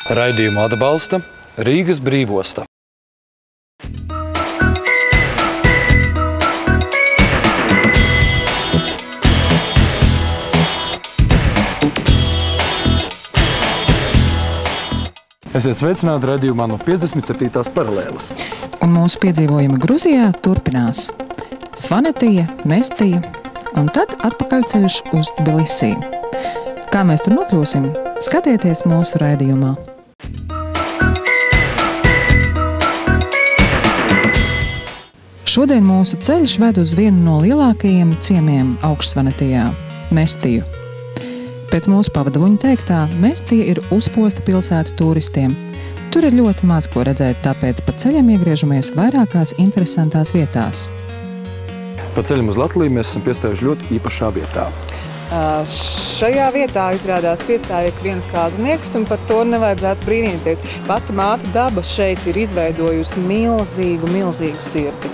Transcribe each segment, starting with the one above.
Raidījumu atbalsta Rīgas Brīvosta. Esiet sveicināti raidījumā no 57. paralēles. Un mūsu piedzīvojumi Gruzijā turpinās. Svanetija, Mestija un tad atpakaļceļš uz Tbilisī. Kā mēs tur nokļūsim, skatieties mūsu raidījumā. Šodien mūsu ceļš ved uz vienu no lielākajiem ciemiem Augšsvanetijā – Mestiju. Pēc mūsu pavadoņa teiktā, Mestija ir uzposta pilsēta turistiem. Tur ir ļoti maz ko redzēt, tāpēc pa ceļam iegriežamies vairākās interesantās vietās. Pa ceļam uz Latviju mēs esam piestājuši ļoti īpašā vietā. Šajā vietā izrādās piestāja viens kāznieks, un par to nevajadzētu brīnīties. Pati māte daba šeit ir izveidojusi milzīgu sirdi.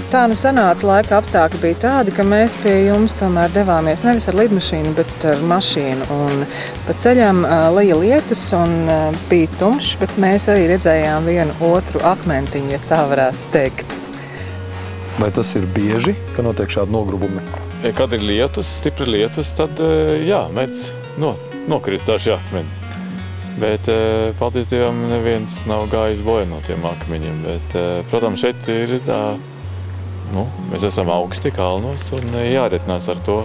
Tā nu sanāca, laika apstākļi bija tādi, ka mēs pie jums tomēr devāmies nevis ar lidmašīnu, bet ar mašīnu. Un pa ceļam lija lietus un bija tumšs, bet mēs arī redzējām vienu otru akmentiņu, ja tā varētu teikt. Vai tas ir bieži, ka notiek šādi nogruvumi? Kad ir lietus, stipri lietus, tad jā, mēdz nokrist daži akmeņi. Bet, paldies Dievam, neviens nav gājis bojā no tiem akmeņiem. Bet, protams, šeit ir tā. Mēs esam augsti kalnos un jāretinās ar to,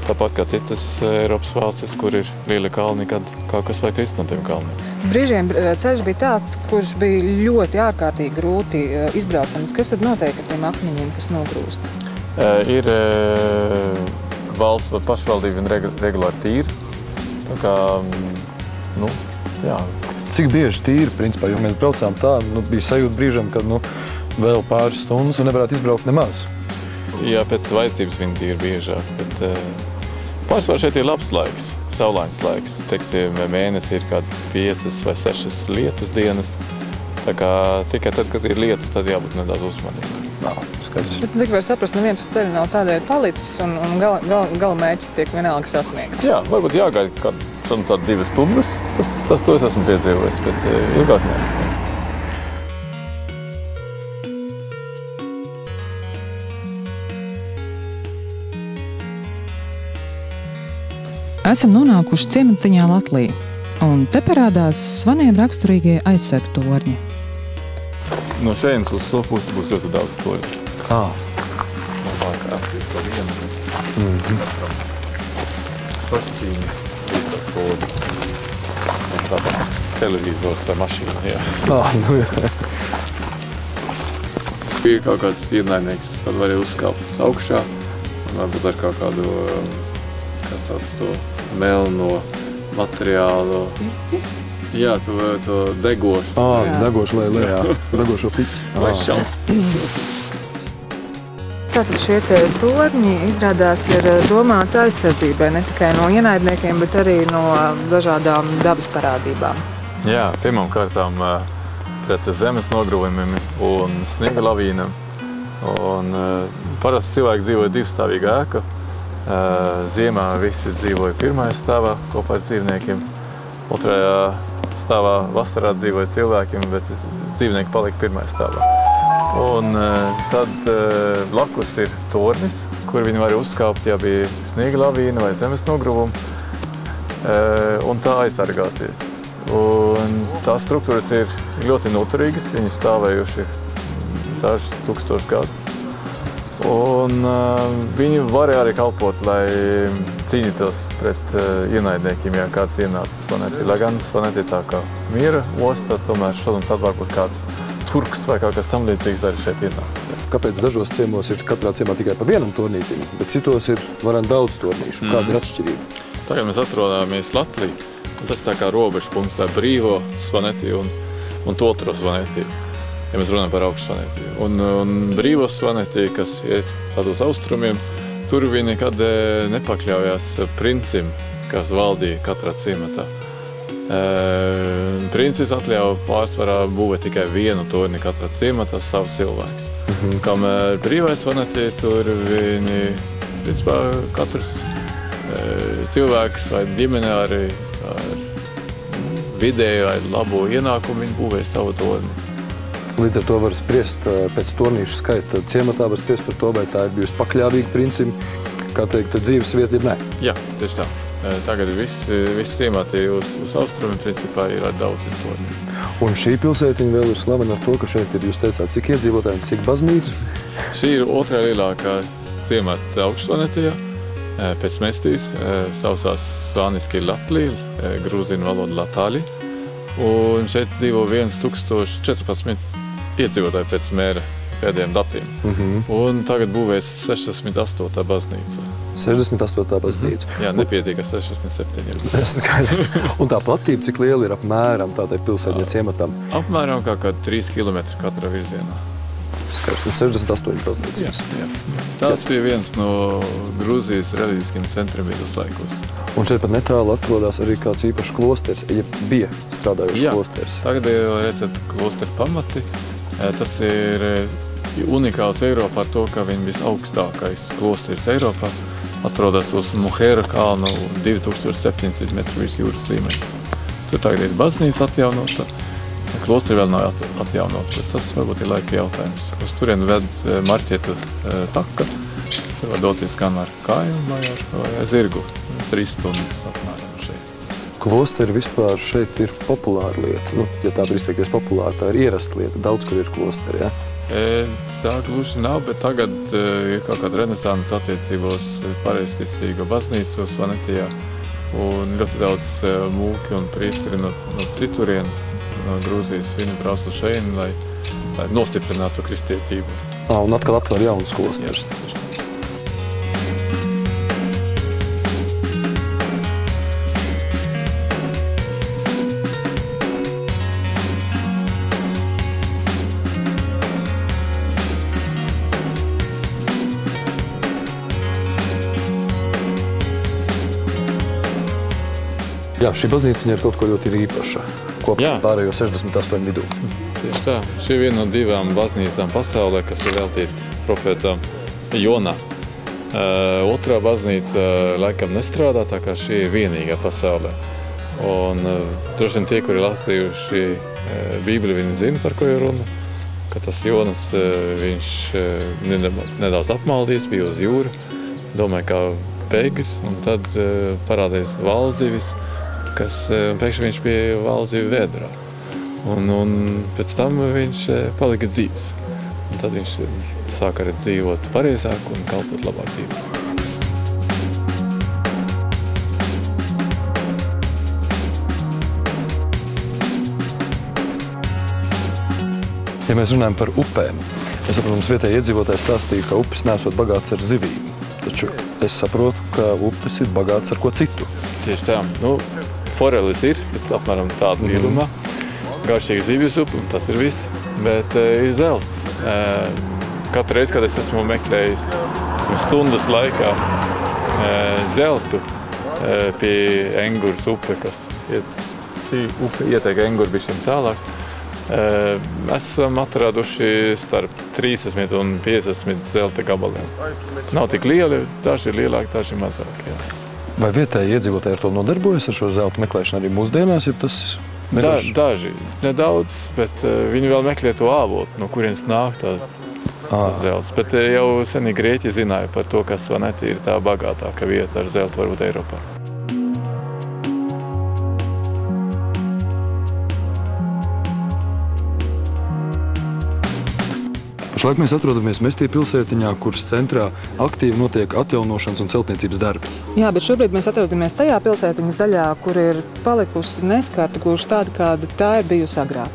tāpat kā citas Eiropas valstis, kur ir lieli kalni, kad kaut kas vai krist no tiem kalniem. Brīžiem ceļš bija tāds, kurš bija ļoti ārkārtīgi grūti izbraucams. Kas tad notiek ar tiem akmeņiem, kas nogrūst? Ir valsts pašvaldība un regulāri tīri. Tā kā, jā. Cik bieži tīri, principā, jo mēs braucām tā, bija sajūta brīžam, kad, vēl pāris stundas un nevarētu izbraukt nemaz. Jā, pēc vajadzības viņi tīri biežāk, bet pārsvarā šeit ir labs laiks, saulains laiks. Teiksim, mēnesi ir kādi 5 vai 6 lietus dienas. Tā kā tikai tad, kad ir lietus, tad jābūt nedaudz uzmanīgi. Skaidrs. Bet, cik var saprast, neviens uz ceļa nav tādēļ palicis un gala mērķis tiek vienalga sasniegts. Jā, varbūt jāgaida kādu 2 stundas. To es esmu piedzīvojis, bet ilgāk ne. Esam nonākuši ciematiņā Latvijā, un te parādās Svaniem raksturīgie aizsargu torņi. No šeit uz to pusi būs ļoti daudz torņu. Labāk atrast to vienu. Pašķīni, visās torņus. Tāpēc televizors vai mašīna, jā. Jā. Ja kaut kāds ienaidnieks, tad var arī uzkāpt augšā, un varbūt ar kaut kādu, kā sauc to, melno materiālu. Jā, to degošu. Degošu lejā. Degošo piķi. Vai šalts. Tātad šie torņi izrādās ir domāti aizsardzībai ne tikai no ienaidniekiem, bet arī no dažādām dabas parādībām. Jā, pirmām kārtām pret zemes nogruvumiem un sniega lavīnām. Un parasti cilvēki dzīvoja divstāvīga ēka. Ziemā visi dzīvoja pirmajā stāvā kopā ar dzīvniekiem. Otrajā stāvā vasarā dzīvoja cilvēkiem, bet dzīvnieki palika pirmajā stāvā. Un tad blakus ir tornis, kur viņi var uzkāpt, ja bija sniega lavīna vai zemes nogruvumi, un tā aizsargāties. Un tās struktūras ir ļoti noturīgas, viņi stāvējuši dažus tūkstošus gadu. Un viņi varēja arī kalpot, lai cīnītos pret ienaidniekiem, ja kāds ienāca Svanetī. Lai gan Svanetī tā kā miera osta, tomēr šodien tad varbūt kāds turks vai kaut kas tam līdzīgs arī šeit ienāca. Kāpēc dažos ciemos ir katrā ciemā tikai pa vienam tornītim, bet citos ir varam daudz tornīšu? Kāda ir atšķirība? Tagad mēs atrodamies Latvijā, un tas tā kā robežu punkts, tā ir Brīvo Svanetī un Totro Svanetī. Ja mēs runājam par Augšsvanetī. Un Brīvo Svanetī, kas ir tādos austrumiem, tur viņi nekad nepakļaujās princim, kas valdīja katrā ciematā. Princis atļauj pārsvarā būvēt tikai vienu torni katrā ciematā savs cilvēks. Kamēr brīvais Vanetija tur viņi, principā, katrs cilvēks vai ģimene arī ar vidēju vai labo ienākumu viņi būvē savu torni. Līdz ar to var spriest pēc tornīšu skaita ciematā, var spriest par to, vai tā ir bijusi pakļāvīga principam, kā teikt, dzīves vieta, ja ne? Jā, tieši tā. Tagad viss ciemati uz austrumi principā ir ar daudziem torniem. Un šī pilsētiņa vēl ir slavena ar to, ka šeit ir, jūs teicāt, cik iedzīvotāji, cik baznīcu? Šī ir otrā lielākā ciemats Augšvanetijā, pēc Mestijas, saucās svāniski Latlīl, grūzinu valodu Latāli. Un šeit dzīvo 1014 iedzīvotāji pēc mēra pēdējiem datiem. Un tagad būvēs 68. baznīca. 68. baznīca. Jā, nepietiek ar 67. Skaidrs. Un tā platība, cik liela ir apmēram tādai pilsētņa ciematam? Apmēram kā 3 km katrā virzienā. Skaidrs. Un 68 baznīcas. Jā. Tās bija viens no Grūzijas reliģiskiem centriem viduslaikos. Un šeit pat netālu atrodas arī kāds īpašs klosters, ja bija strādājuši klosters. Tagad jau redzat klosteru pamati. Tas ir unikāls Eiropā ar to, ka viņa visaugstākais klosters Eiropā atrodas uz Muhēra kalnu 2700 metru virs jūras līmeņa. Tur tagad ir baznīca atjaunota, klosteri vēl nav atjaunota, bet tas varbūt ir laika jautājums. Uz turien ved marķietu taka, tur var doties gan ar kāju vai ar zirgu, 3 stundas apmēram šeit. Klosteri vispār šeit ir populāra lieta. Nu, ja tā var izteikties populāra, tā ir ierasta lieta. Daudz, kur ir klosteri, ja? Tā gluži nav, bet tagad ir kaut kāda renesanses attiecībos pareizticīga baznīca uz Vanetijā. Un ļoti daudz mūki un priesteri no citurienes, no Grūzijas, viņi brauc uz šeini, lai nostiprinātu kristietību. Un atkal atver jaunas klosterus. Jā, šī baznīciņa ir kaut ko ļoti īpaša, kopā pārējo 68 vidū. Tieši tā. Šī ir viena no 2 baznīcām pasaulē, kas ir veltīta profētam Jonā. Otrā baznīca laikam nestrādā, tā kā šī ir vienīgā pasaulē. Un droši vien tie, kuri lasījuši Bībeli, viņi zina, par ko ir runa. Ka tas Jonas, viņš nedaudz apmaldījis, bija uz jūru, domāja kā beigas, un tad parādījās valzivis, kas pēkšņi viņš bija valzīvi vēdrā. Un pēc tam viņš palika dzīvs. Un tad viņš sāka arī dzīvot pareizāk un kalpot labāk dzīvē. Ja mēs runājam par upēm, es saprotu, mums vietēji iedzīvotāji stāstīja, ka upes nesot bagāts ar zivīm. Taču es saprotu, ka upes ir bagāts ar ko citu. Tieši tā. Forelis ir, bet apmēram tāda lielumā. Garšīga zivju supa, un tas ir viss. Bet ir zelts. Katru reizi, kad es esmu meklējis stundas laikā zeltu pie Enguras upe, kas šī upe ieteik Enguru bišķiem tālāk, esam atraduši starp 30 un 50 zelta gabaliem. Nav tik lieli, daži ir lielāki, daži ir mazāki. Jā. Vai vietēji iedzīvotāji ar to nodarbojas, ar šo zelta meklēšanu arī mūsdienās, ja tas nedaži? Daži, nedaudz, bet viņi vēl meklē to avotu, no kurienes nāk tās zelts. Bet jau seni Grieķi zināja par to, ka Vanetija ir tā bagātāka vieta ar zeltu varbūt Eiropā. Pašlaik mēs atrodamies Mestija pilsētiņā, kuras centrā aktīvi notiek atjaunošanas un celtniecības darbi. Jā, bet šobrīd mēs atrodamies tajā pilsētiņas daļā, kur ir palikusi neskarta gluži tāda, kāda tā ir bijusi agrāk.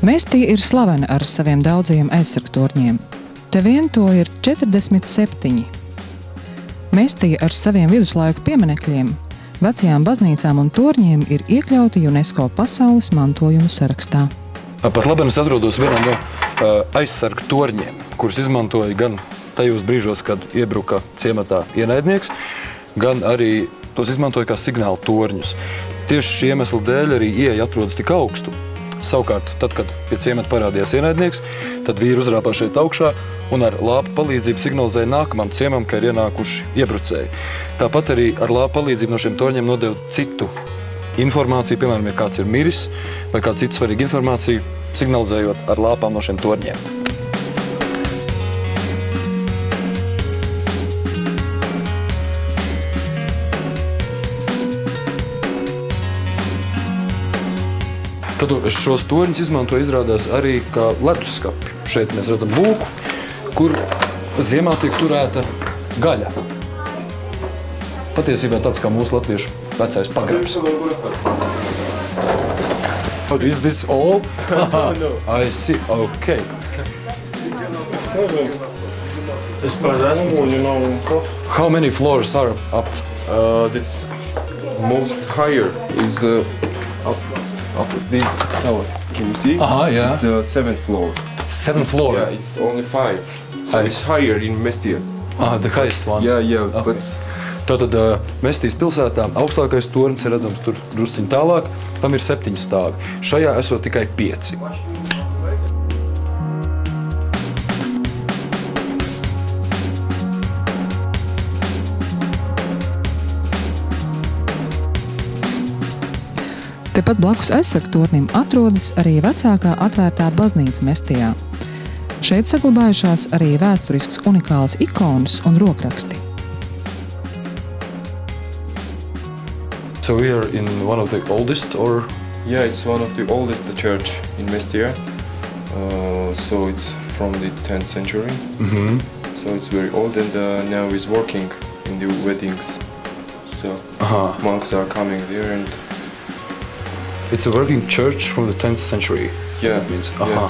Mestija ir slavena ar saviem daudzajiem aizsargtorņiem. Te vien to ir 47. Mestija ar saviem viduslaiku pieminekļiem, vecajām baznīcām un torņiem ir iekļauti UNESCO pasaules mantojuma sarakstā. Pat labi es atrodos vienā no aizsargu torņiem, kurus izmantoja gan tajos brīžos, kad iebruka ciematā ienaidnieks, gan arī tos izmantoja kā signālu torņus. Tieši šī iemesla dēļ arī ieeja atrodas tik augstu. Savukārt, tad, kad pie ciemata parādījās ienaidnieks, tad vīri uzrāpā šeit augšā un ar lāpu palīdzību signalizēja nākamam ciemam, ka ir ienākuši iebrucēji. Tāpat arī ar lāpu palīdzību no šiem torņiem nodeva citu informāciju, piemēram, ja kāds ir miris vai kādu citu svarīgu informāciju, signalizējot ar lāpām no šiem torņiem. Tad šos torņus izmantoja izrādās arī kā leduskapi. Šeit mēs redzam lūku, kur ziemā tiek turēta gaļa. Patiesībā tāds kā mūsu latviešu vecais pagrabs. Is this all? No. I see, okay. How many floors are up? That's most higher is up this tower. Can you see? Yeah. It's 7th floor. 7th floor? Yeah, it's only 5. So it's higher in Mestia. The highest one? Yeah, okay. But... Tātad Mestijas pilsētā augstākais tornis ir redzams tur drusciņ tālāk, tam ir 7 stāvi. Šajā esot tikai 5. Tepat blakus aizsargu tornim atrodas arī vecākā atvērtā baznīca Mestijā. Šeit saglabājušās arī vēsturisks unikāls ikonas un rokraksti. So we are in one of the oldest, or? Yeah, it's one of the oldest church in Mestia. So it's from the 10th century. Mm-hmm. So it's very old and now is working in the weddings. So monks are coming there and... It's a working church from the 10th century. Yeah. That means. Yeah.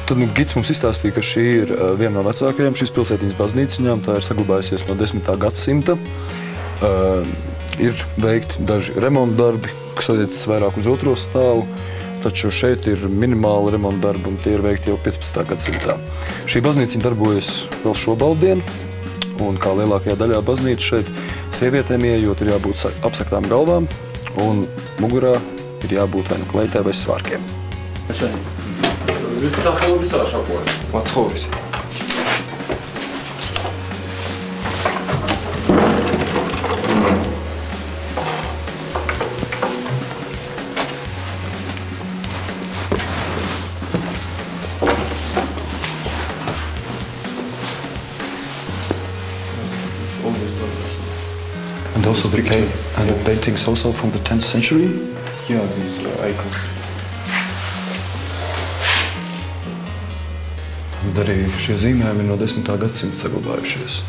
Tad gids mums izstāstīja, ka šī ir viena no vecākajām šīs pilsētiņas baznīciņām. Tā ir saglabājusies no 10. gadsimta. Ir veikti daži remonta darbi, kas attiecas vairāk uz 2. stāvu, taču šeit ir minimāli remonta darbi, un tie ir veikti jau 15. gadsimtā. Šī baznīciņa darbojas vēl šobaldienu, un kā lielākajā daļā baznīca šeit sievietēm ieejot ir jābūt apsaktām galvām, un mugurā ir jābūt vai nu kleitai vai svārkiem. Мацхович. And also the paintings also from the 10th century? Yeah, these icons. Tad arī šie zīmējumi no 10. gadsimta saglabājušies.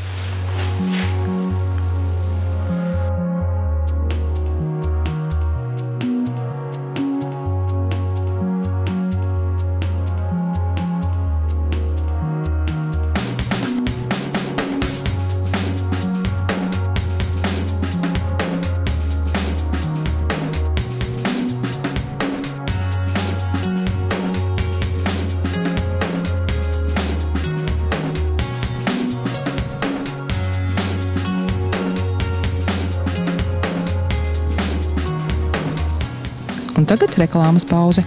Un tagad reklāmas pauze.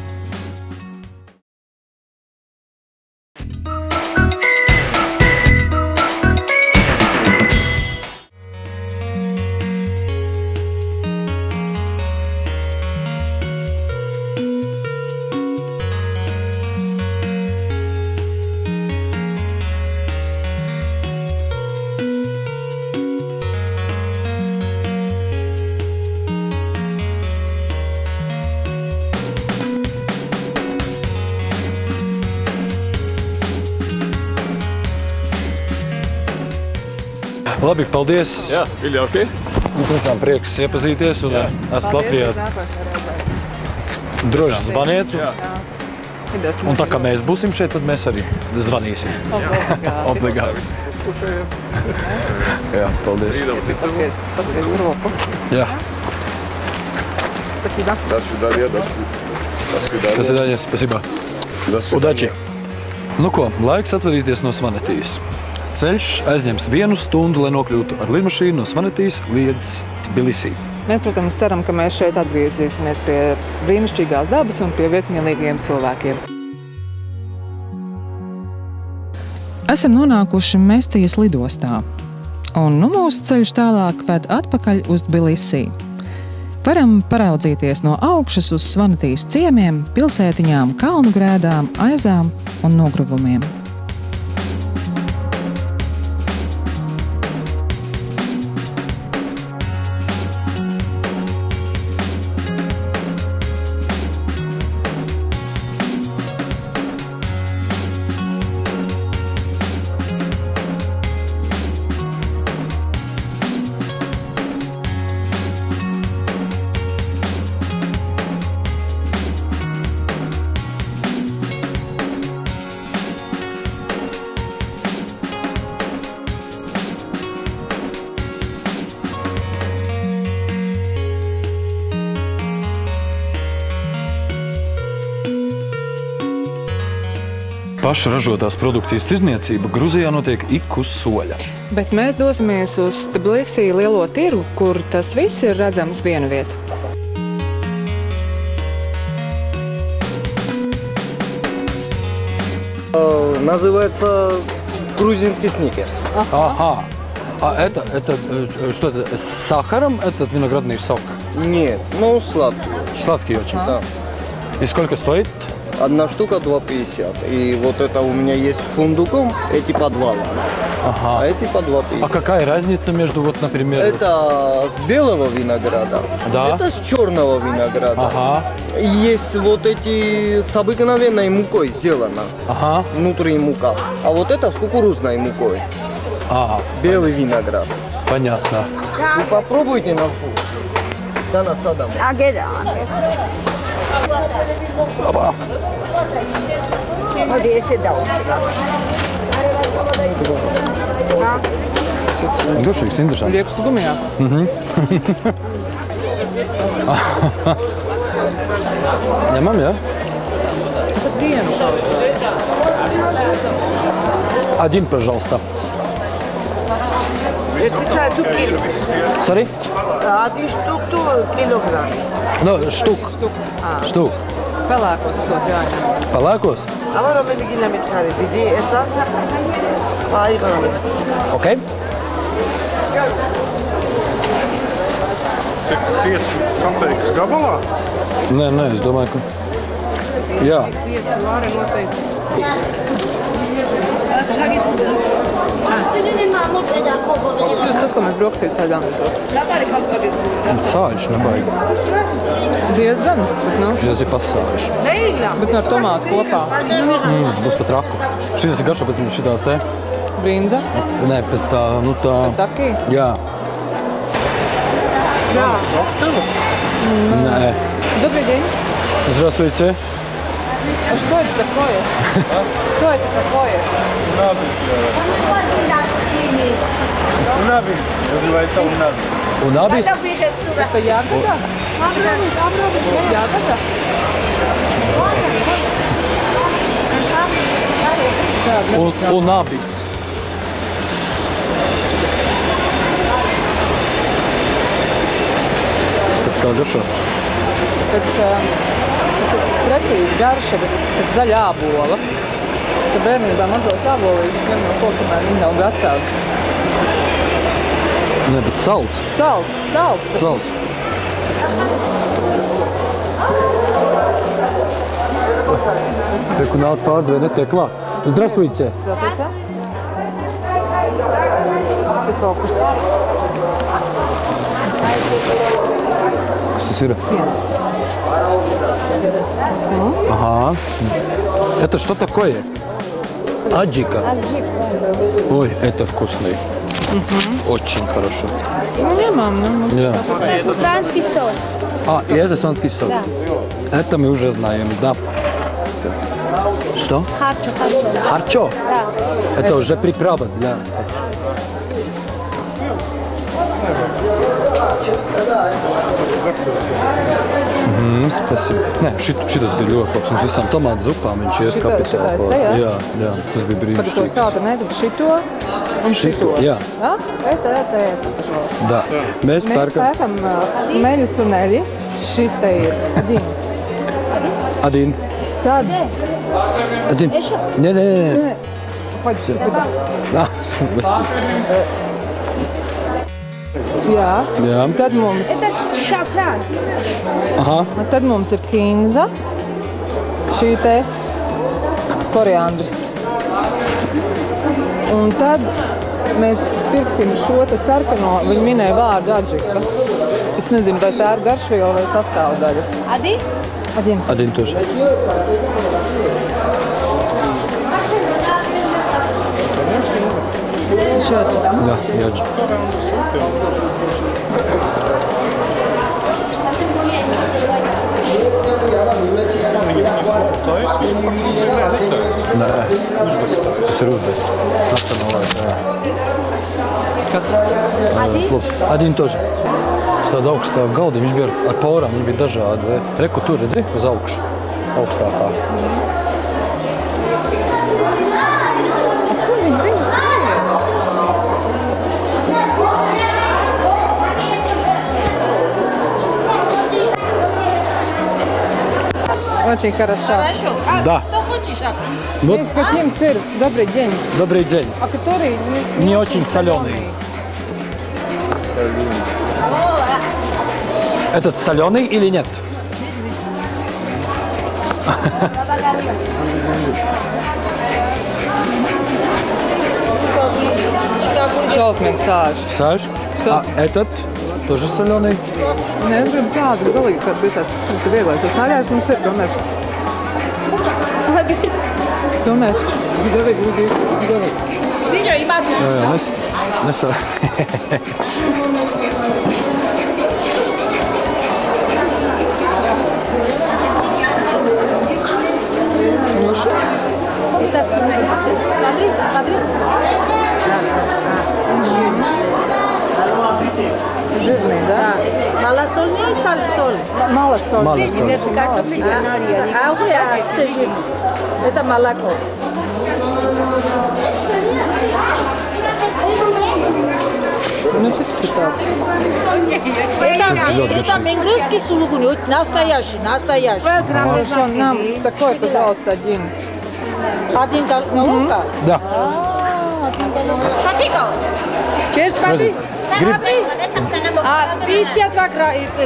Labi, paldies! Jā, ir jauki. Tiešām prieks iepazīties un esat Latvijā. Droši zvaniet. Un tā kā mēs būsim šeit, tad mēs arī zvanīsim. Obligāti. Jā, paldies. Paskaties roku. Jā. Спасибо. До свидания. До свидания, спасибо. Удачи. Nu ko, laiks atvadīties no Svanetijas. ceļš aizņems 1 stundu, lai nokļūtu ar lidmašīnu no Svanetijas līdz Tbilisī. Mēs, protams, ceram, ka mēs šeit atgriezīsimies pie brīnišķīgās dabas un pie viesmīlīgiem cilvēkiem. Esam nonākuši Mestijas lidostā, un mūsu ceļš tālāk ved atpakaļ uz Tbilisī. Varam paraudzīties no augšas uz Svanetijas ciemiem, pilsētiņām, kalnu grēdām, aizām un nogruvumiem. Paša ražotās produkcijas tirdzniecība Gruzijā notiek ik uz soļa. Bet mēs dosimies uz Tbilisī lielo tirgu, kur tas viss ir redzams vienu vietu. Называется грузинский сникерс. Ага. А это что это? С сахаром этот виноградный сок? Нет, ну сладкий. Сладкий очень. Да. И сколько стоит? Одна штука 2,50. И вот это у меня есть с фундуком, эти по 2 лара. Ага. А эти по 2,50. А какая разница между, вот, например... Это с белого винограда, Да. это с черного винограда. Ага. Есть вот эти с обыкновенной мукой сделано, Ага. внутри мука. А вот это с кукурузной мукой, Ага. белый виноград. Понятно. Вы попробуйте на вкус. Да, на садам. Опа. Garšīgs, interesants. Liekas gumijā. Ņemam, jā? Tas dienu šaudu. Один, пожалуйста. Sorry? Один штук килограмм. No, штук. Pelēkos esot jāņem. Pelēkos? Amaro meligina mitkari vidi esa. Ai gana. Ok. Cik 5 kapeikas gabalā? Nē, es domāju, ka... Jā. 5 lāri noteikti. Tas, ko mēs brokastīs ēdām. Sāļš nebaigi. Diezgan, bet nav. Šis ir pasāļš. Bet ar tomātu kopā. Būs pat raku. Šis ir garšo pēc šitā te. Brinza. Nē, pēc tā, nu tā... Taki. Jā. Nē. Добрый день. Здравствуйте. А что это такое? Что это такое? Unabi. Называется унаби. Унабис? Это ягода? Ягода? Унабис. Pēc kā garšo? Pēc precīzi garša, bet pēc zaļā ābola. Ka bērnībā mazos ābolīšus ņem no koka, kamēr viņi nav gatavi. Nē, bet salds. Salds. Salds. Reku nāk pārdevē netiek klāt. Здравствуйте. Здравствуйте. Tas ir kaut kas Kas tas ir? sienas. Ага. Это что такое? Аджика. Ой, это вкусный. Очень хорошо. Nu, ņemam, nu, Да. Сланский сок. А, и это сланский сок. Да. Это мы уже знаем, да. Что? Харчо. Харчо? Да. Это уже приправа для харчо. Spasibo. Nē, šitas bija ļoti labs. Mums visām tomātu zupām viņš ieskapitāja. Jā, tas bija brīnišķīgs. Par to sāta nedod šito un šito. Jā. Da. Mēs pērkam meļus un eļi. Šis te ir Adin. Adin. Tad. Adin. Nē. Pode ser. Jā. Tad mums... Aha. Tad mums ir kinza. Šī te koriandrs. Un tad mēs pirksim šo te sarkano, viņi minēja vārdu adžika. Es nezinu, vai tā ir garšviela vai sastāvdaļa. Adin? Adin. Adin тоже. Да, яджи. Nē, tas ir uzbērt. Nacionālais, jā. Kas? Adin тоже. Tāda augstā galdi, viņš bija ar paurām, viņi bija dažādi. Reku tur, redzi, uz augšu, augstākā. Очень хорошо. Да. Что хочешь? Вот. Каким сыр? Добрый день. Добрый день. А который не очень соленый. Этот соленый или нет? Šausmīgs sāļš. Sāļš? А этот тоже соленый? Nē, es gribu tādu galīgi, kad bija tāds sūta vieglais. Tas sāļais mums ir, to mēs David. Viņš jau imāt. Jā, nesā. Сколько смотри. Жирный, да? Малосольный, сальсоль. Малосольный. Это молоко. Ну, что ты считал? Это менгрельский сулугуни, настоящий. Хорошо, нам такой, пожалуйста, один. Один головка? Да. Через смотри. 52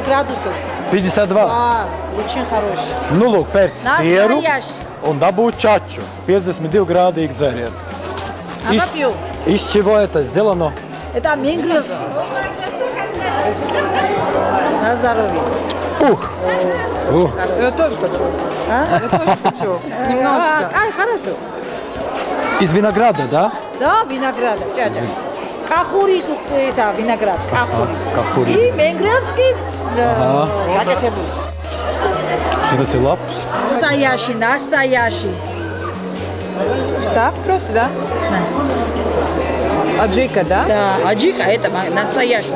градусов. 52. Очень хороший. Nu, lūk, pēc sieru Настоящий. un dabūt čaču. 52 grādīgi dzērienu. Попью. Из чего это сделано? Это менгрельский. На здоровье. Я тоже хочу. Я тоже хочу. Немножко. Хорошо. Из винограда, да? Да, виноград. Кахури, виноград. Кахури. И менгрельский. Что это лапус? Настоящий. Так просто, да? Аджика, да? Да, аджика это настоящий.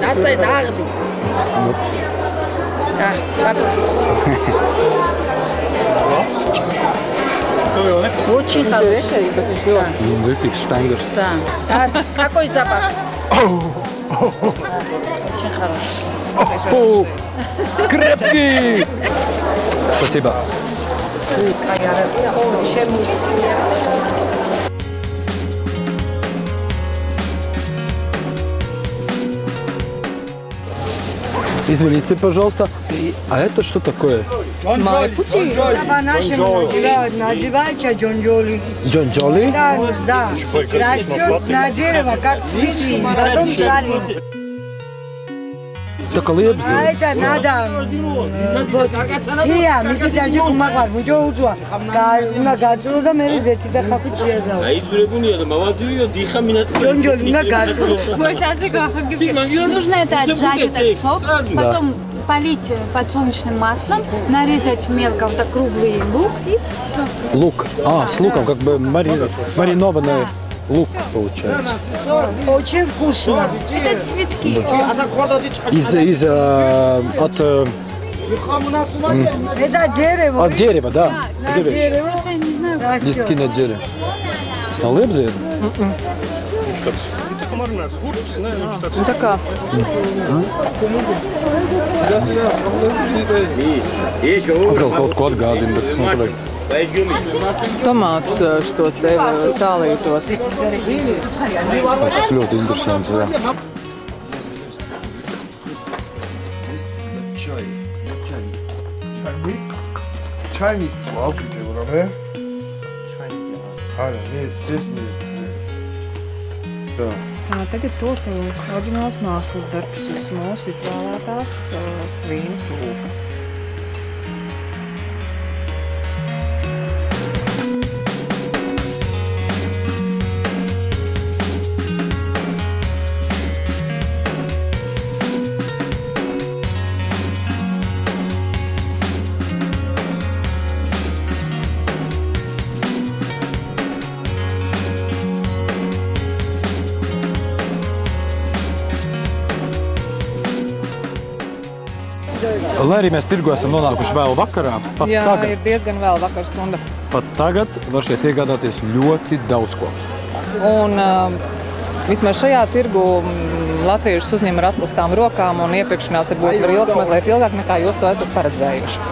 Очень хороший. Вертикс штангерс. Да. Какой запах? Очень хороший. Крепкий! Спасибо. Извините, пожалуйста. А это что такое? Майпути. По-нашему называется джонджоли. Джонджоли? Да. Растет на дерево, как цветы, потом салит. Так лебзи. А это надо... Я, мы даже кумагар, мы что удва. На гаджу да мере зети да хапучия зал. Джонджоли на гаджу. Нужно это отжать, этот сок, потом полить подсолнечным маслом, нарезать мелко вот так круглый лук и все. Лук. С луком как бы маринованный. лук получается. Очень вкусно. Это цветки. Это дерево. От дерева, да. Да, дерево. Просто я не знаю. Листки на дереве. На лебзе? Nu, tā kā Atkal kaut ko atgādina, bet es nepaliek. tomātus šitos te sālītos. Tas ļoti interesants, jā. Čajnik. Laukšķi, varam, ne? Ārā, tas Tā. Tagad to oriģināls mākslas darbs uz mūsu izvēlētās vīna kūkas. Lai arī mēs tirgu esam nonākuši vēl vakarā, pat Jā, tagad, ir diezgan vēl vakar stunda. pat tagad var šeit iegādāties ļoti daudz ko. Un vismaz šajā tirgu latviešus uzņem ar atklātām rokām un iepirkšanās varbūt var ilgt mazliet ilgāk nekā jūs to esat paredzējuši.